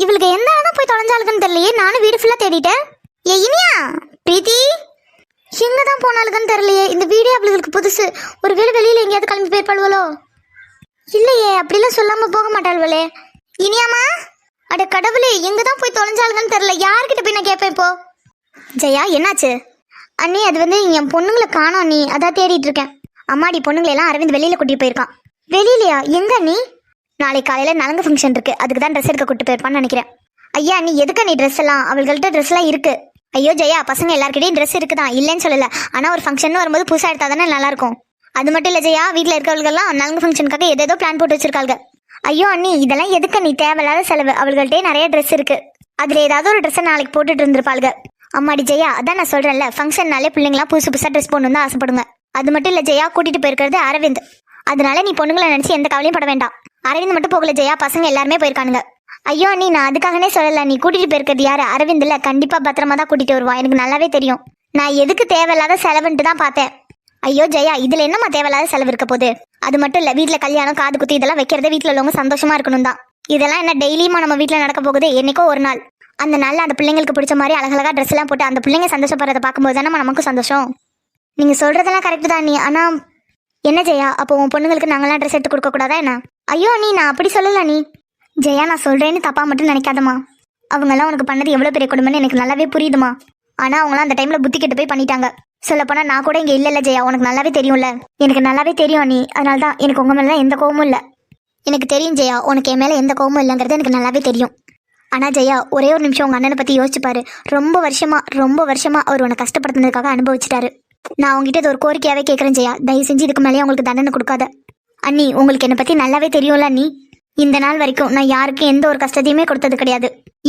இவளுக்கு எந்த இடம் போய் தொலைஞ்சாளுக்குன்னு தெரியலையே. நானும் வீடு ஃபுல்லா தேடிட்டேன். ஏ இனியா, பிரீத்தி எங்க தான் போனாளுக்குன்னு தெரியலையே. இந்த வீடியோ அவளுக்கு புதுசு. ஒருவேளை வெளியில எங்கேயாவது கிளம்பி போயிருப்பாளுவளோ? இல்லையே, அப்படிலாம் சொல்லாம போக மாட்டாள்வளே. இனியாமா, அட கடவுளே, எங்க தான் போய் தொலைஞ்சாளுக்குன்னு தெரியல. யார்கிட்ட போய் நான் கேட்பேன் இப்போ? ஜெயா, என்னாச்சு? அண்ணி, அது என் பொண்ணுங்களை காணோம் நீ, அதான் தேடிட்டு இருக்கேன். அம்மாடி, பொண்ணுங்களை எல்லாம் அரவிந்த் வெளியில கூட்டிட்டு போயிருக்கான். வெளியிலையா? எங்க நீ? நாளைக்கு காலையில நலங்கு ஃபங்க்ஷன் இருக்கு, அதுக்கு தான் ட்ரெஸ் எடுக்க கூட்டு போயிருப்பான்னு நினைக்கிறேன். ஐயா, நீ எதுக்கு நீ ட்ரெஸ் எல்லாம்? அவள்கிட்ட ட்ரெஸ் எல்லாம் இருக்கு. ஐயோ ஜெயா, பசங்க எல்லாருக்கிட்டையும் ட்ரெஸ் இருக்குதான், இல்லைன்னு சொல்லல. ஆனா ஒரு ஃபங்க்ஷன் வரும்போது புதுசா எடுத்தா தானே நல்லா இருக்கும். அது மட்டும் இல்ல ஜெயா, வீட்டுல இருக்கவர்கள்லாம் நலங்கு ஃபங்க்ஷனுக்காக ஏதேதோ பிளான் போட்டு வச்சிருக்காங்க. ஐயோ அண்ணி, இதெல்லாம் எதுக்கு நீ? தேவையில்லாத செலவு. அவள்கிட்டே நிறைய ட்ரெஸ் இருக்கு, அதுல ஏதாவது ஒரு ட்ரெஸ் நாளைக்கு போட்டுட்டு இருந்திருப்பாளுங்க. அம்மாடி ஜெயா, அதான் நான் சொல்றேன்ல, ஃபங்க்ஷன்னாலே பிள்ளைங்களாம் புதுசு புதுசா ட்ரெஸ் போடணும் தான் ஆசைப்படுங்க. அது மட்டும் இல்ல ஜெயா, கூட்டிட்டு போயிருக்கிறது அரவிந்த். அதனால நீ பொண்ணுங்களை நினைச்சு எந்த கவலையும் பட வேண்டாம். அரவிந்த் மட்டும் போகல ஜெயா, பசங்க எல்லாருமே போயிருக்கானுங்க. ஐயோ அண்ணி, நான் அதுக்காகனே சொல்லல. நீ கூட்டிட்டு போயிருக்கிறது யாரு? அரவிந்த் இல்ல, கண்டிப்பா பத்திரமா தான் கூட்டிட்டு வருவான், எனக்கு நல்லாவே தெரியும். நான் எதுக்கு தேவையில்லாத செலவுன்ட்டு தான் பார்த்தேன். ஐயோ ஜெயா, இதுல என்னமா தேவையில்லாத செலவு இருக்க போகுது? அது மட்டும் இல்ல, வீட்டுல கல்யாணம், காது குத்தி இதெல்லாம் வைக்கிறதே வீட்டுல உள்ளவங்க சந்தோஷமா இருக்கணும் தான். இதெல்லாம் என்ன டெய்லியுமா நம்ம வீட்டுல நடக்க போகுது? என்னைக்கோ ஒரு நாள். அந்த நாள்ல அந்த பிள்ளைங்களுக்கு பிடிச்ச மாதிரி அழகழகா ட்ரெஸ் எல்லாம் போட்டு அந்த பிள்ளைங்க சந்தோஷப்படுறத பார்க்கும்போது தானே நமக்கு சந்தோஷம். நீங்க சொல்றதெல்லாம் கரெக்ட் தான் நீ. ஆனா என்ன ஜெயா, அப்போ உன் பொண்ணுங்களுக்கு நாங்களாம் ட்ரெஸ் எடுத்து கொடுக்க கூடாதா என்ன? ஐயோ நீ, நான் அப்படி சொல்லல நீ. ஜெயா, நான் சொல்றேன்னு தப்பா மட்டும் நினைக்காதமா. அவங்க எல்லாம் உனக்கு பண்ணது எவ்வளவு பெரிய கொடுமைன்னு எனக்கு நல்லாவே புரியுதுமா. ஆனா அவங்களாம் அந்த டைம்ல புத்தி கெட்டு போய் பண்ணிட்டாங்க. சொல்ல போனா நான் கூட இங்க இல்ல ஜெயா, உனக்கு நல்லாவே தெரியும்ல. எனக்கு நல்லாவே தெரியும் நீ, அதனால்தான் எனக்கு உங்க மேல எந்த கோவமும் இல்ல. எனக்கு தெரியும் ஜெயா, உனக்கு என் மேல எந்த கோவமும் இல்லைங்கிறது எனக்கு நல்லாவே தெரியும். ஆனா ஜெயா, ஒரே ஒரு நிமிஷம் உங்க அண்ணனை பத்தி யோசிச்சு பாரு. ரொம்ப வருஷமா அவர் உன்னை கஷ்டப்படுத்தினதுக்காக அனுபவிச்சுட்டாரு. நான் உங்ககிட்ட இது ஒரு கோரிக்கையாவே கேட்கறேன் ஜெயா, தயவு செஞ்சு இதுக்கு மேலேயே உங்களுக்கு தண்டனை கொடுக்காத. அண்ணி, உங்களுக்கு என்னை பத்தி நல்லாவே தெரியும்ல அண்ணி. இந்த நாள் வரைக்கும் நான் யாருக்கும் எந்த ஒரு கஷ்டத்தையுமே கொடுத்தது கிடையாது.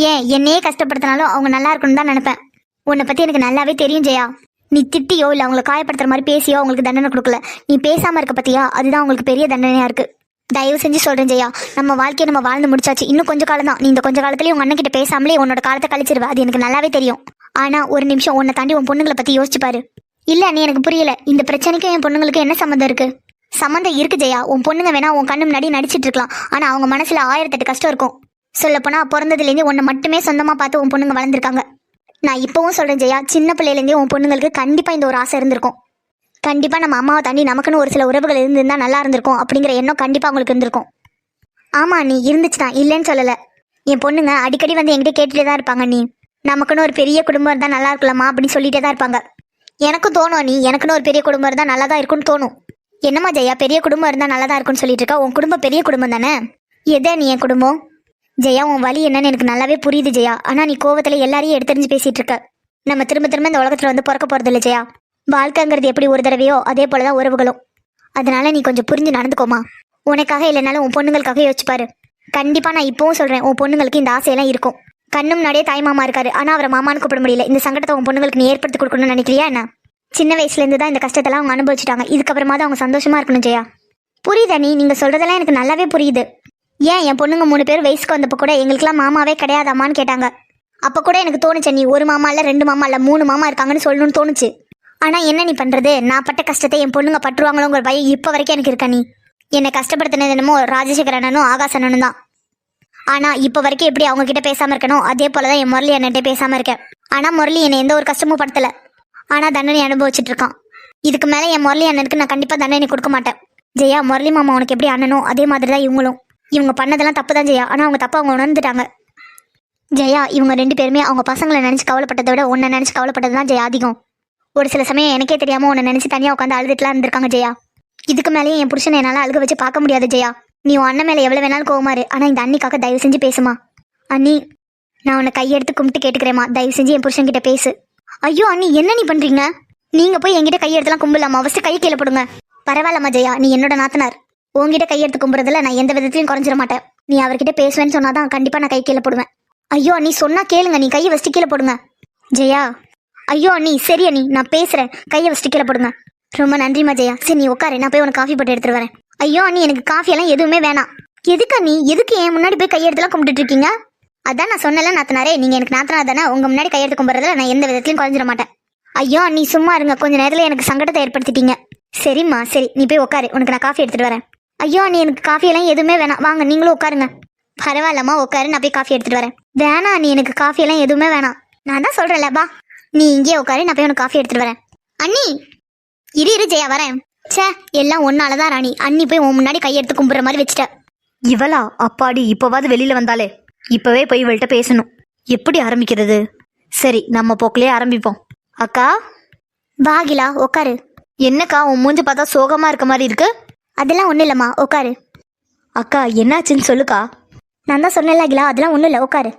ஏன் என்னையே கஷ்டப்படுத்தினாலும் அவங்க நல்லா இருக்கணும்னு தான் நினைப்பேன். உன்னை பத்தி எனக்கு நல்லாவே தெரியும் ஜெயா. நீ திட்டியோ இல்ல அவங்களை காயப்படுத்துற மாதிரி பேசியோ அவங்களுக்கு தண்டனை கொடுக்கல. நீ பேசாம இருக்க பத்தியா, அதுதான் உங்களுக்கு பெரிய தண்டனையா இருக்கு. தயவு செஞ்சு சொல்றேன் ஜெயா, நம்ம வாழ்க்கையை நம்ம வாழ்ந்து முடிச்சாச்சு. இன்னும் கொஞ்ச காலம் தான். நீ இந்த கொஞ்ச காலத்துலயே உங்க அண்ணன் கிட்ட பேசாமலே உன்னோட காலத்தை கழிச்சிருவ, அது எனக்கு நல்லாவே தெரியும். ஆனா ஒரு நிமிஷம் உன்னை தாண்டி உன் பொண்ணுங்களை பத்தி யோசிச்சு பாரு. இல்ல நீ, எனக்கு புரியல. இந்த பிரச்சனைக்கும் என் பொண்ணுங்களுக்கு என்ன சம்மந்தம் இருக்கு? சம்மந்தம் இருக்கு ஜெயா. உன் பொண்ணுங்க வேணா உன் கண்ணு முன்னாடி நடிச்சிட்டு இருக்கலாம், ஆனா அவங்க மனசுல 1008 கஷ்டம் இருக்கும். சொல்ல போனா பிறந்ததுலேருந்து உன்னை மட்டுமே சொந்தமா பார்த்து உன் பொண்ணுங்க வளர்ந்துருக்காங்க. நான் இப்பவும் சொல்றேன் ஜெயா, சின்ன பிள்ளையிலேருந்தே உன் பொண்ணுங்களுக்கு கண்டிப்பா இந்த ஒரு ஆசை இருந்திருக்கும். கண்டிப்பா நம்ம அம்மாவை தாண்டி நமக்குன்னு ஒரு சில உறவுகள் இருந்திருந்தா நல்லா இருந்திருக்கும் அப்படிங்கிற எண்ணம் கண்டிப்பா அவங்களுக்கு இருந்திருக்கும். ஆமா நீ, இருந்துச்சுதான், இல்லைன்னு சொல்லல. என் பொண்ணுங்க அடிக்கடி வந்து என்கிட்ட கேட்டுட்டே தான் இருப்பாங்க, நீ நமக்குன்னு ஒரு பெரிய குடும்பம் இருந்தா நல்லா இருக்கலாமா அப்படின்னு சொல்லிட்டே தான் இருப்பாங்க. எனக்கும் தோணும், நீ எனக்குன்னு ஒரு பெரிய குடும்பம் இருந்தா நல்லா தான் இருக்கும்னு தோணும். என்னம்மா ஜெயா, பெரிய குடும்பம் இருந்தா நல்லா தான் இருக்கும்னு சொல்லிட்டு இருக்கா? உன் குடும்பம் பெரிய குடும்பம் தானே. எதே நீ என் குடும்பம்? ஜெயா, உன் வலி என்னன்னு எனக்கு நல்லாவே புரியுது ஜெயா. ஆனா நீ கோவத்துல எல்லாரையும் எடுத்தறிஞ்சு பேசிட்டு இருக்க. நம்ம திரும்ப திரும்ப இந்த உலகத்துல வந்து பிறக்க போறது இல்லை ஜெயா. வாழ்க்கைங்கிறது எப்படி ஒரு தடவையோ அதே போலதான் உறவுகளும். அதனால நீ கொஞ்சம் புரிஞ்சு நடந்துக்கோமா. உனக்காக இல்லைனாலும் உன் பொண்ணுங்களுக்காக யோசிச்சுப்பாரு. கண்டிப்பா நான் இப்பவும் சொல்றேன், உன் பொண்ணுங்களுக்கு இந்த ஆசையெல்லாம் இருக்கும். கண்ணு முன்னாடியே தாய் மாமா இருக்காரு, ஆனா அவரை மாமான்னு கூப்பிட முடியல. இந்த சங்கடத்தை உன் பொண்ணுங்களுக்கு நீ ஏற்படுத்தி கொடுக்கணும்னு நினைக்கிறியா என்ன? சின்ன வயசுல இருந்து தான் இந்த கஷ்டத்தெல்லாம் அவங்க அனுபவிச்சுட்டாங்க. இதுக்கப்புறமா தான் அவங்க சந்தோஷமா இருக்கணும் ஜெயா. புரியுதா நீ? நீங்க சொல்றதெல்லாம் எனக்கு நல்லாவே புரியுது. ஏன் என் பொண்ணுங்க 3 பேர் வயசுக்கு வந்தப்போ கூட எங்களுக்குலாம் மாமாவே கிடையாதாமான்னு கேட்டாங்க. அப்ப கூட எனக்கு தோணுச்சு, நீ ஒரு மாமா இல்ல 2 மாமா இல்ல 3 மாமா இருக்காங்கன்னு சொல்லணும்னு தோணுச்சு. ஆனா என்ன நீ பண்றது? நான் பட்ட கஷ்டத்தை என் பொண்ணுங்க பற்றுவாங்களோங்கிற பயம் இப்ப வரைக்கும் எனக்கு இருக்கா? நீ என்னை கஷ்டப்படுத்தினது என்னமோ ராஜசேகர் அண்ணனும் ஆகாஷ் அண்ணனும் தான். ஆனா இப்ப வரைக்கும் எப்படி அவங்க கிட்ட பேசாம இருக்கணும், அதே போலதான் என் முரளி அண்ணன்ட்ட பேசாம இருக்கேன். ஆனா முரளி என்னை எந்த ஒரு கஷ்டமும் படுத்தல, ஆனா தண்டனை அனுபவிச்சுட்டு இருக்கான். இதுக்கு மேல என் முரளி அண்ணனுக்கு நான் கண்டிப்பா தண்டனை கொடுக்க மாட்டேன் ஜெயா. முரளி மாமா உனக்கு எப்படி அண்ணனோ அதே மாதிரிதான் இவங்களும். இவங்க பண்ணதெல்லாம் தப்பு தான் ஜெயா, ஆனா அவங்க தப்பா அவங்க உணர்ந்துட்டாங்க ஜெயா. இவங்க 2 பேருமே அவங்க பசங்களை நினைச்சு கவலைப்பட்டதை விட உன்னை நினைச்சு கவலைப்பட்டதுதான் ஜெயா அதிகம். ஒரு சில சமயம் எனக்கே தெரியாம உன்னை நினைச்சு தனியா உட்காந்து அழுதுட்டுலாம் இருந்திருக்காங்க ஜெயா. இதுக்கு மேலேயும் என் புருஷனை என்னால அழுக வச்சு பார்க்க முடியாது ஜெயா. நீ உன் அண்ணன் மேல எவ்வளவு வேணாலும் கோவமாரு, ஆனா இந்த அண்ணிக்காக தயவு செஞ்சு பேசுமா. அண்ணி, நான் உன்னை கையெடுத்து கும்பிட்டு கேட்டுக்கிறேமா, தயவு செஞ்சு என் புருஷன் கிட்ட பேசு. ஐயோ அண்ணி, என்ன நீ பண்றீங்க? நீங்க போய் என்கிட்ட கையெடுத்துலாம் கும்பிடலாமா? ஃபர்ஸ்ட் கை கீழே போடுங்க. பரவாயில்லம்மா ஜெயா, நீ என்னோட நாத்தனார். உங்ககிட்ட கையெடுத்து கும்புறதுல நான் எந்த விதத்திலையும் குறைஞ்சிட மாட்டேன். நீ அவர்கிட்ட பேசுவேன்னு சொன்னாதான் கண்டிப்பா நான் கை கீழே போடுவேன். ஐயோ அண்ணி, சொன்னா கேளுங்க, நீ கையை வச்சு கீழே போடுங்க. ஜெயா, ஐயோ அண்ணி, சரி அண்ணி, நான் பேசுறேன், கையை வச்சு கீழே போடுங்க. ரொம்ப நன்றிமா ஜெயா. சரி நீ உட்காரு, நான் போய் உனக்கு காஃபி போட்டு எடுத்துட்டு வரேன். ஐயோ அண்ணி, எனக்கு காஃபி எல்லாம் எதுவுமே வேணாம். எதுக்கு அண்ணி? எதுக்கு என் முன்னாடி போய் கையெடுத்துலாம் கும்பிட்டு இருக்கீங்க? அதான் நான் சொன்னல நாத்தனாரே, நீங்க எனக்கு நாத்தனார் தானே. உங்க முன்னாடி கையெடுத்து கும்பிட்றதுல நான் எந்த விதத்திலையும் குறைஞ்சிட மாட்டேன். ஐயோ அண்ணி, சும்மா இருங்க, கொஞ்ச நேரத்துல எனக்கு சங்கடத்தை ஏற்படுத்திட்டீங்க. சரிம்மா, சரி நீ போய் உட்காரு, உனக்கு நான் காஃபி எடுத்துட்டு வரேன். ஐயோ அண்ணி, எனக்கு காஃபி எல்லாம் எதுவுமே வேணாம், வாங்க நீங்களும் உட்காருங்க. பரவாயில்லம்மா உட்காரு, நான் போய் காஃபி எடுத்துட்டு வரேன். வேணாம், நீ எனக்கு காஃபி எல்லாம் எதுவுமே வேணாம். நான் தான் சொல்றேன்ல, பா நீ இங்கே உட்காரு, நான் போய் உனக்கு காஃபி எடுத்துட்டு வரேன். அண்ணி இரு ஜெயா வரேன். ச்சே, எல்லாம் ஒன்னாலதான் ராணி. அண்ணி போய் உன் முன்னாடி கையெடுத்து கும்பிடுற மாதிரி வச்சுட்ட. இவளா? அப்பாடி, இப்போவாது வெளியில வந்தாலே. இப்பவே போய் இவள்கிட்ட பேசணும். எப்படி ஆரம்பிக்கிறது? சரி, நம்ம போக்கிலே ஆரம்பிப்போம். அக்கா பாகிலா உட்காரு. என்னக்கா உன் மூஞ்சி பார்த்தா சோகமா இருக்க மாதிரி இருக்கு? அதெல்லாம் ஒன்றும் இல்லைம்மா, உட்காரு. அக்கா என்னாச்சுன்னு சொல்லுக்கா. நான் தான் சொன்னேன்ல அகிலா, அதெல்லாம் ஒன்றும் இல்லை, உட்காரு.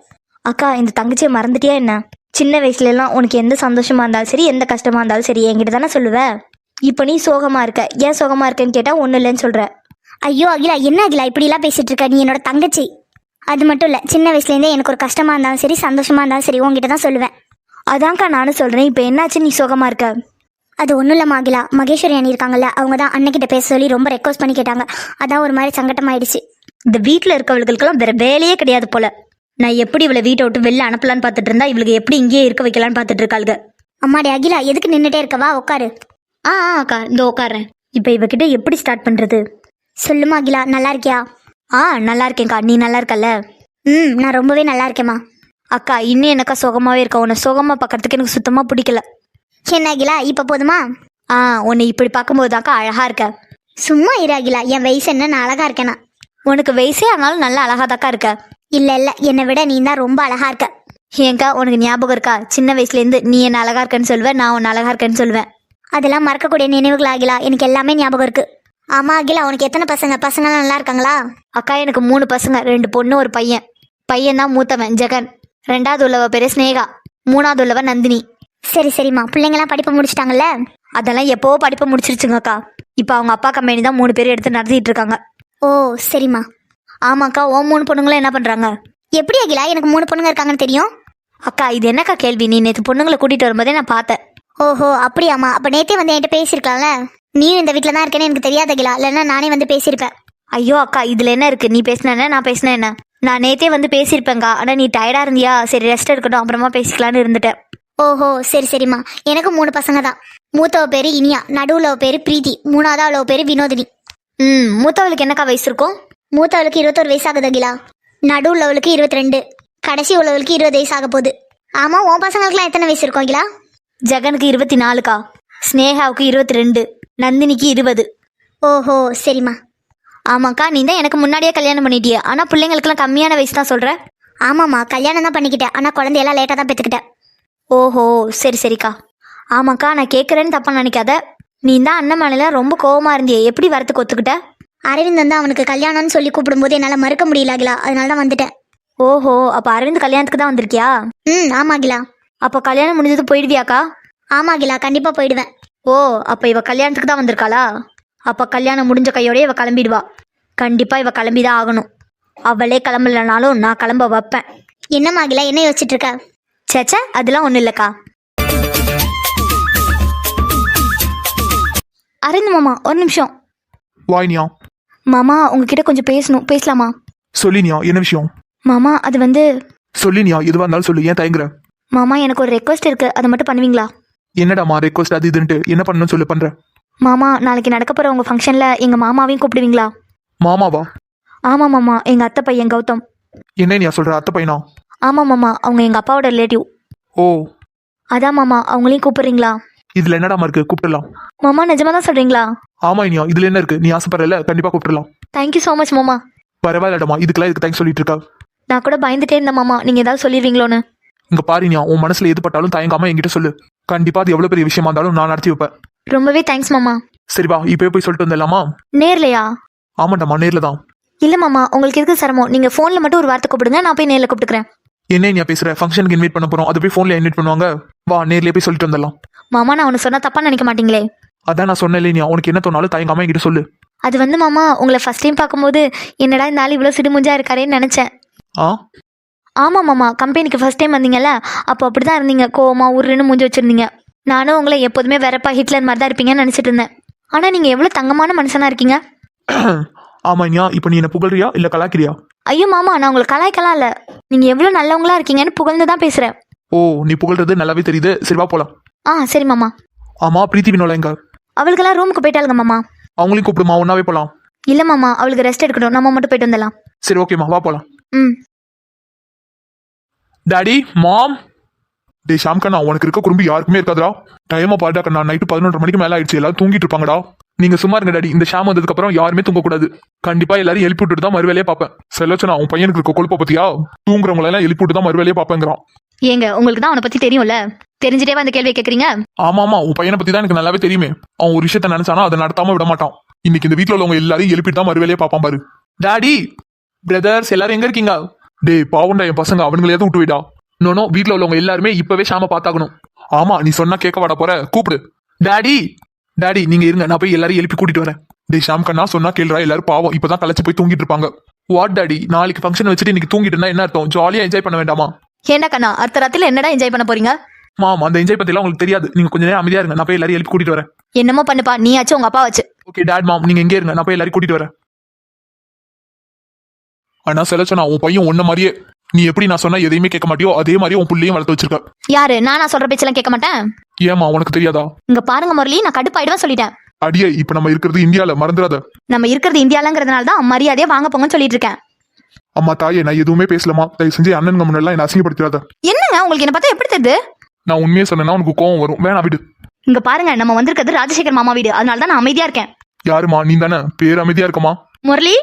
அக்கா இந்த தங்கச்சியை மறந்துட்டியா என்ன? சின்ன வயசுல எல்லாம் உனக்கு எந்த சந்தோஷமா இருந்தாலும் சரி, எந்த கஷ்டமா இருந்தாலும் சரி என்கிட்ட தானே சொல்லுவ. இப்போ நீ சோகமா இருக்க, ஏன் சோகமா இருக்கேன்னு கேட்டா ஒன்றும் இல்லைன்னு சொல்ற. ஐயோ அகிலா, என்ன அகிலா இப்படிலாம் பேசிட்டு இருக்க? நீ என்னோட தங்கச்சி. அது மட்டும் இல்லை, சின்ன வயசுலேருந்தே எனக்கு ஒரு கஷ்டமா இருந்தாலும் சரி, சந்தோஷமா இருந்தாலும் சரி உங்ககிட்ட தான் சொல்லுவேன். அதான்க்கா நானும் சொல்றேன். இப்போ என்னாச்சு நீ சோகமா இருக்க? அது ஒன்றும் இல்லைம்மா அகிலா, மகேஸ்வரி அண்ணி இருக்காங்கல்ல, அவங்க தான் அண்ணக்கிட்ட பேச சொல்லி ரொம்ப ரெக்வஸ்ட் பண்ணி கேட்டாங்க. அதான் ஒரு மாதிரி சங்கட்டமாயிடுச்சு. இந்த வீட்டில் இருக்கவளுக்கெல்லாம் வேற வேலையே கிடையாது போல. நான் எப்படி இவளை வீட்டை விட்டு வெளில அனுப்பலான்னு பார்த்துட்டு இருந்தா இவளுக்கு எப்படி இங்கேயே இருக்க வைக்கலான்னு பார்த்துட்டு இருக்காளுங்க. அம்மாடி அகிலா, எதுக்கு நின்றுட்டே இருக்கவா, உட்காரு. அக்கா இந்த உட்காறேன். இப்போ இவகிட்ட எப்படி ஸ்டார்ட் பண்றது? சொல்லுமா அகிலா, நல்லா இருக்கியா? நல்லா இருக்கேன்க்கா, நீ நல்லா இருக்கல்ல? நான் ரொம்பவே நல்லா இருக்கேம்மா. அக்கா இன்னும் எனக்கா சோகமாவே இருக்கா. உன்னை சோகமா பார்க்கறதுக்கு எனக்கு சுத்தமா பிடிக்கல. என்ன அகிலா, இப்போ போதுமா? உன்னை இப்படி பார்க்கும்போதுதாக்கா அழகா இருக்க. சும்மா இரு அகிலா, என் வயசு என்ன, நான் அழகா இருக்கேனா? உனக்கு வயசே ஆனாலும் நல்லா அழகா தாக்கா இருக்க. இல்ல என்னை விட நீ தான் ரொம்ப அழகா இருக்க. ஏங்கா உனக்கு ஞாபகம் இருக்கா? சின்ன வயசுல இருந்து நீ என்ன அழகா இருக்கன்னு சொல்லுவேன், நான் உன்னை அழகா இருக்கேன்னு சொல்லுவேன். அதெல்லாம் மறக்கக்கூடிய நினைவுகள் அகிலா, எனக்கு எல்லாமே ஞாபகம் இருக்கு. ஆமா அகிலா, உனக்கு எத்தனை பசங்க? பசங்களாம் நல்லா இருக்காங்களா? அக்கா எனக்கு 3 பசங்க, 2 பொண்ணு 1 பையன். பையன் தான் மூத்தவன் ஜெகன், 2வது உள்ளவ பேரு ஸ்னேகா, 3வது உள்ளவ நந்தினி. சரிம்மா, பிள்ளைங்களாம் படிப்பு முடிச்சிட்டாங்கல்ல? அதெல்லாம் எப்போவோ படிப்பை முடிச்சிருச்சுங்கக்கா. இப்போ அவங்க அப்பா கம்பெனி தான் 3 பேர் எடுத்து நடத்திட்டு இருக்காங்க. ஓ சரிம்மா. ஆமாக்கா, ஓ 3 பொண்ணுங்களும் என்ன பண்றாங்க? எப்படி அகிலா எனக்கு 3 பொண்ணுங்க இருக்காங்கன்னு தெரியும்? அக்கா இது என்னக்கா கேள்வி? நீ நேற்று பொண்ணுங்களை கூட்டிட்டு வரும்போதே நான் பார்த்தேன். ஓஹோ அப்படியாம்மா, அப்ப நேத்தே வந்து என்கிட்ட பேசியிருக்கலாம்ல. நீயும் இந்த வீட்டில் தான் இருக்கேன்னு எனக்கு தெரியாது அகிலா, இல்லைன்னா நானே வந்து பேசியிருப்பேன். ஐயோ அக்கா, இதுல என்ன இருக்கு? நீ பேசின நான் பேசின என்ன? நான் நேத்தே வந்து பேசியிருப்பேங்க்கா. ஆனா நீ டயர்டா இருந்தியா, சரி ரெஸ்ட் எடுக்கட்டும் அப்புறமா பேசிக்கலான்னு இருந்துட்டேன். ஓஹோ சரி. எனக்கு 3 பசங்க தான். மூத்தவ பேரு இனியா, நடுவுல பேரு பிரீத்தி, 3வது அவளோ பேரு வினோதினி. மூத்தவளுக்கு என்னக்கா வயசு இருக்கும்? மூத்தவளுக்கு 21 வயசு ஆகுது அகிலா. நடுவுள்ளவளுக்கு 22, கடைசி உள்ளவளுக்கு 20 வயசு ஆக போகுது. ஆமா, உன் பசங்களுக்குலாம் எத்தனை வயசு இருக்கும் அகிலா? ஜெகனுக்கு 24க்கா, ஸ்னேகாவுக்கு 22, நந்தினிக்கு 20. ஓஹோ சரிம்மா. ஆமாக்கா, நீ தான் எனக்கு முன்னாடியே கல்யாணம் பண்ணிட்டியே, ஆனா பிள்ளைங்களுக்குலாம் கம்மியான வயசு தான் சொல்ற. ஆமாம்மா, கல்யாணம் தான் பண்ணிக்கிட்டேன், ஆனா குழந்தையெல்லாம் லேட்டாக தான் பெற்றுக்கிட்டேன். ஓஹோ சரிக்கா. ஆமாக்கா, நான் கேட்குறேன்னு தப்பா நினைக்காத. நீ தான் அண்ணன் மேல ரொம்ப கோவமா இருந்தியே, எப்படி வரத்துக்கு ஒத்துக்கிட்ட? அரவிந்த் வந்து அவனுக்கு கல்யாணம்னு சொல்லி கூப்பிடும்போது என்னால் மறுக்க முடியல அகிலா, அதனால தான் வந்துட்டேன். ஓஹோ, அப்ப அரவிந்த் கல்யாணத்துக்கு தான் வந்திருக்கியா? ஆமா அகிலா. அப்போ கல்யாணம் முடிஞ்சது போயிடுவியாக்கா? ஆமா அகிலா, கண்டிப்பா போயிடுவேன். ஓ, அப்ப இவ கல்யாணத்துக்கு தான் வந்திருக்காளா? அப்ப கல்யாணம் முடிஞ்ச கையோட இவ கிளம்பிடுவா. கண்டிப்பா இவ கிளம்பிதான் ஆகணும். அவளே கிளம்பலனாலும் நான் கிளம்ப வைப்பேன். என்னம்மா அகிலா, என்ன யோசிச்சுட்டு இருக்க? சேச்சே, அதெல்லாம் ஒண்ணும் இல்லக்கா. அரவிந்த் மாமா ஒரு நிமிஷம். வாய்னியா? மாமா உங்ககிட்ட கொஞ்சம் பேசணும், பேசலாமா? சொல்லினியா, என்ன விஷயம்? மாமா அது வந்து சொல்லினியா, எதுவா இருந்தாலும் சொல்லு, ஏன் தயங்குற? மாமா எனக்கு ஒரு ரெக்வஸ்ட் இருக்கு, அதை மட்டும் பண்ணுவீங்களா? என்னடாமா ரெக்வஸ்ட் அது இதுன்ட்டு, என்ன பண்ணணும்னு சொல்லு, பண்றேன். மாமா நாளைக்கு நடக்க போற உங்க ஃபங்க்ஷன்ல எங்க மாமாவையும் கூப்பிடுவீங்களா? மாமாவா? ஆமா மாமா, எங்க அத்தை பையன் கௌதம். என்ன நீ சொல்ற, அத்தை பையனா? ஆமா மாமா, அவங்க எங்க அப்பாவோட ரிலேட்டிவ். ஓ அதான் மாமா, அவங்களையும் கூப்பிடுறீங்களா? இதுல என்னடாமா இருக்கு, கூப்பிடலாம். மாமா நிஜமா தான் சொல்றீங்களா? ஆமா இனியா, இதுல என்ன இருக்கு, நீ ஆசைப்படுறல, கண்டிப்பா கூப்பிடலாம். தேங்க்யூ ஸோ மச் மாமா. பரவாயில்லடாமா, இதுக்கெல்லாம் இதுக்கு தேங்க்ஸ் சொல்லிட்டு இருக்கா. நான் கூட பயந்துட்டே இருந்தேன் மாமா, நீங்க ஏதாவது சொல்லிடுவீங்களோன்னு. இங்க பாரினியா, உன் மனசுல எது பட்டாலும் தயங்காம என்கிட்ட சொல்லு. கண்டிப்பா அது எவ்வளவு பெரிய விஷயமா இருந்தாலும் நான் நடத்தி வைப்பேன். ரொம்பவே தேங்க்ஸ் மாமா. சரி வா, இப்பவே போய் சொல்லிட்டு வந்துடலாமா? நேர்லையா? ஆமாண்டாமா, நேர்ல தான். இல்ல மாமா, உங்களுக்கு எதுக்கு சிரமம், நீங்க போன்ல மட்டும் ஒரு வார்த்தை கூப்பிடுங்க, நான் போய் நேர்ல கூப்பிட்டுக்கிறேன். என்ன நீ பேசுற, ஃபங்க்ஷனுக்கு இன்வைட் பண்ண போறோம், அது போய் போன்ல இன்வைட் பண்ணுவாங்க. வா, நேர்லயே போய் சொல்லிட்டு வந்துடலாம். மாமா நான் ஒன்னு சொன்னா தப்பா நினைக்க மாட்டீங்களே? அதான் நான் சொன்னேன் இல்லையா, உனக்கு என்ன தோணாலும் தயங்காம என்கிட்ட சொல்லு. அது வந்து மாமா, உங்களை ஃபர்ஸ்ட் டைம் பார்க்கும்போது என்னடா இந்த ஆள் இவ்வளவு சிடுமுஞ்சா இருக்காரேன்னு நினைச்சேன். ஆ ஆமா மாமா, கம்பெனிக்கு ஃபர்ஸ்ட் டைம் வந்தீங்கல்ல, அப்போ அப்படிதான் இருந்தீங்க, கோவமா உருன்னு மூஞ்சி வச்சிருந்தீங்க. நானும் உங்களை எப்போதுமே வெறப்பா ஹிட்லர் மாதிரி தான் இருப்பீங்கன்னு நினைச்சிட்டு இருந்தேன். ஆனா நீங்க எவ்வளவு தங்கமான மனுஷனா இருக்கீங்க. ஆமா இனியா, இப்போ நீ என்ன புகழ்றியா இல்ல கலாக்கிறியா? ஐயோ மாமா, நான் உங்களை கலாய்க்கலாம் இல்ல, நீங்க எவ்வளவு நல்லவங்களா இருக்கீங்கன்னு புகழ்ந்து தான் பேசுறேன். ஓ, நீ புகழ்றது நல்லாவே தெரியுது. சரி வா போலாம். சரி மாமா. ஆமா, பிரீத்தி வினோல எங்க? அவளுக்கெல்லாம் ரூமுக்கு போயிட்டாளுங்க மாமா. அவங்களையும் கூப்பிடுமா, ஒன்னாவே போலாம். இல்ல மாமா, அவளுக்கு ரெஸ்ட் எடுக்கணும், நம்ம மட்டும் போயிட்டு வந்துடலாம். சரி ஓகேமா, வா போலாம். ம். டாடி மாம். டேய் ஷாம் கண்ணா, உனக்கு இருக்க குறும்பு யாருக்குமே இருக்காதுடா. டைமை பாட்டா கண்ணா, நைட்டு 11:30 மணிக்கு மேல ஆயிடுச்சு. எல்லாரும் தூங்கிட்டு இருப்பாங்கடா. நீங்க சும்மா இருங்க டாடி. இந்த ஷாம் வந்ததுக்கு அப்புறம் யாருமே தூங்கக்கூடாது. கண்டிப்பா எல்லாரும் எழுப்பி விட்டுட்டு தான் மறுவேலையே பார்ப்பேன். செலோச்சனா, உன் பையனுக்கு இருக்க கொழுப்ப பத்தியா? தூங்குறவங்கள எல்லாம் எழுப்பி விட்டு தான் மறுவேலையே பார்ப்பேங்கிறான். ஏங்க உங்களுக்கு தான் அவனை பத்தி தெரியும்ல, தெரிஞ்சுட்டே அந்த கேள்வியை கேக்குறீங்க? ஆமா, உன் பையனை பத்தி தான் எனக்கு நல்லாவே தெரியுமே. அவன் ஒரு விஷயத்த நினைச்சானா அதை நடத்தாம விட மாட்டான். இன்னைக்கு இந்த வீட்டுல உள்ளவங்க எல்லாரையும் எழுப்பிட்டு தான் மறுவேலையே பார்ப்பான் பாரு. டாடி, பிரதர்ஸ் எல்லாரும் எங்க இருக்கீங்க? டேய் பாவண்டா என் பசங்க, அவனுங்களையாவது விட்டு விடா. நோனோ, வீட்டுல உள்ளவங்க எல்லாருமே இப்பவே ஷாம பார்த்தாகணும். ஆமா, நீ சொன்னா கேட்க வாட போற, கூப்பிடு. டாடி டாடி நீங்க இருங்க, நான் போய் எல்லாரும் எழுப்பி கூட்டிட்டு வரேன். டேய் ஷாம் கண்ணா, சொன்னா கேளுடா. எல்லாரும் பாவம் இப்பதான் களைச்சு போய் தூங்கிட்டு இருப்பாங்க. வாட் டாடி, நாளைக்கு ஃபங்க்ஷன் வச்சுட்டு இன்னைக்கு தூங்கிட்டு இருந்தா என்ன அர்த்தம்? ஜாலியா என்ஜாய் பண்ண வேண்டாமா? ஏண்டா கண்ணா, அடுத்த ராத்திரில என்னடா என்ஜாய் பண்ண போறீங்க? மாம், அந்த என்ஜாய் பத்தி எல்லாம் உங்களுக்கு தெரியாது. நீங்க கொஞ்ச நேரம் அமைதியா இருங்க, நான் போய் எல்லாரும் எழுப்பி கூட்டிட்டு வரேன். என்னமோ பண்ணுப்பா, நீ ஆச்சு உங்க அப்பா வச்சு. ஓகே டாட் மாம், நீங்க எங்கே இருங்க, நான் போய் எல்லாரும் கூட்டிட்டு வரேன். ஆனா செலச்சனா, உன் பையன் உன்ன மாதிரியே நீ எப்படி நான் சொன்னா எதையுமே கேட்க மாட்டியோ அதே மாதிரி உன் புள்ளையும் வளர்த்து வச்சிருக்க. யாரு? நான் சொல்ற பேச்செல்லாம் கேட்க மாட்டேன். ஏமா உனக்கு தெரியாதா? இங்க பாருங்க முரளி, நான் கடுப்பாயிடுவேன் சொல்லிட்டேன். அடியே, இப்ப நம்ம இருக்கிறது இந்தியால, மறந்துடாத. நம்ம இருக்கிறது இந்தியாலங்கிறதுனால தான் மரியாதையா வாங்க போங்கன்னு சொல்லிட்டு இருக்கேன். அம்மா தாயே, நான் எதுவுமே பேசலமா. தயவு செஞ்சு அண்ணனுங்க முன்னாடி என்ன அசிங்கப்படுத்திடாத. என்னங்க உங்களுக்கு என்ன பார்த்தா எப்படி தெரியுது? நான் உண்மையை சொன்னேன்னா உனக்கு கோவம் வரும். வேணா விடு. இங்க பாருங்க, நம்ம வந்திருக்கிறது ராஜசேகர் மாமா வீடு, அதனால தான் நான் அமைதியா இருக்கேன். யாருமா நீ? தானே பேர் அமைதியா இருக்கமா. முரளி